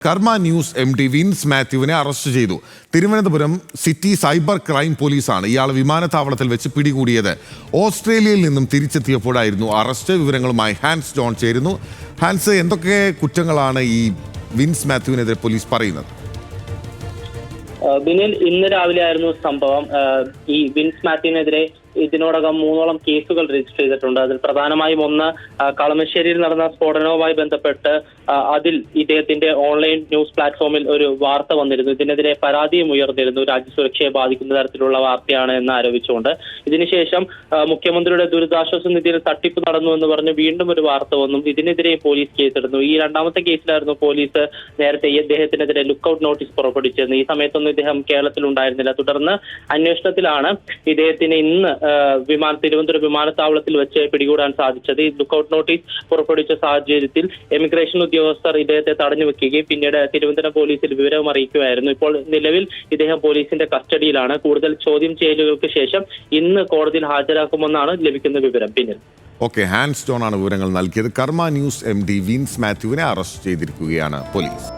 കർമ്മ news MD wins മാത്യുവിനെ arrest ചെയ്തു. Thiruvananthapuram city cyber crime പോലീസാണ് ഇയാളെ വിമാനത്താവളത്തിൽ വെച്ച് പിടികൂടിയത്. ഓസ്ട്രേലിയയിൽ നിന്നും തിരിച്ചെത്തിയപ്പോഴായിരുന്നു അറസ്റ്റ്. വിവരങ്ങളുമായി ഹാൻസ് ജോൺ ചേരുന്നു. ഹാൻസ്, എന്തൊക്കെ കുറ്റങ്ങളാണ് ഈ വിൻസ് മാത്യുവിനെതിരെ പോലീസ് പറയുന്നത്? ബിനിൽ, ഇന്ന് രാവിലെ ആയിരുന്നു സംഭവം. ഈ വിൻസ് മാത്യുവിനെതിരെ ഇതിനോടകം 3ഓളം കേസുകൾ രജിസ്റ്റർ ചെയ്തിട്ടുണ്ട്. അതിൽ പ്രധാനമായും ഒന്ന് കളമശ്ശേരിയിൽ നടന്ന സ്ഫോടനവുമായി ബന്ധപ്പെട്ട് അതിൽ ഇദ്ദേഹത്തിന്റെ ഓൺലൈൻ ന്യൂസ് പ്ലാറ്റ്ഫോമിൽ ഒരു വാർത്ത വന്നിരുന്നു. ഇതിനെതിരെ പരാതിയും ഉയർന്നിരുന്നു. രാജ്യസുരക്ഷയെ ബാധിക്കുന്ന തരത്തിലുള്ള വാർത്തയാണ് എന്ന് ആരോപിച്ചുകൊണ്ട്. ഇതിനുശേഷം മുഖ്യമന്ത്രിയുടെ ദുരിതാശ്വാസ നിധിയിൽ തട്ടിപ്പ് നടന്നു എന്ന് പറഞ്ഞ് വീണ്ടും ഒരു വാർത്ത വന്നു. ഇതിനെതിരെ പോലീസ് കേസെടുത്തു. ഈ രണ്ടാമത്തെ കേസിലായിരുന്നു പോലീസ് നേരത്തെ ഇദ്ദേഹത്തിനെതിരെ ലുക്കൌട്ട് നോട്ടീസ് പുറപ്പെടുവിച്ചിരുന്നത്. ഈ സമയത്തൊന്നും ഇദ്ദേഹം കേരളത്തിൽ ഉണ്ടായിരുന്നില്ല. തുടർന്ന് അന്വേഷണത്തിലാണ് ഇദ്ദേഹത്തിന് ഇന്ന് തിരുവനന്തപുരം വിമാനത്താവളത്തിൽ വെച്ച് പിടികൂടാൻ സാധിച്ചത്. ഈ ലുക്കൌട്ട് നോട്ടീസ് പുറപ്പെടുവിച്ച സാഹചര്യത്തിൽ എമിഗ്രേഷൻ ഉദ്യോഗസ്ഥർ ഇദ്ദേഹത്തെ തടഞ്ഞു വെക്കുകയും പിന്നീട് തിരുവനന്തപുരം പോലീസിൽ വിവരം അറിയിക്കുകയായിരുന്നു. ഇപ്പോൾ നിലവിൽ ഇദ്ദേഹം പോലീസിന്റെ കസ്റ്റഡിയിലാണ്. കൂടുതൽ ചോദ്യം ചെയ്യലുകൾക്ക് ശേഷം ഇന്ന് കോടതിയിൽ ഹാജരാക്കുമെന്നാണ് ലഭിക്കുന്ന വിവരം. പിന്നിൽ ഹാൻസ് ജോൺ ആണ് വിവരങ്ങൾ നൽകിയത്. കർമ്മ ന്യൂസ് MD വിൻസ് മാത്യുവിനെ അറസ്റ്റ് ചെയ്തിരിക്കുകയാണ് പോലീസ്.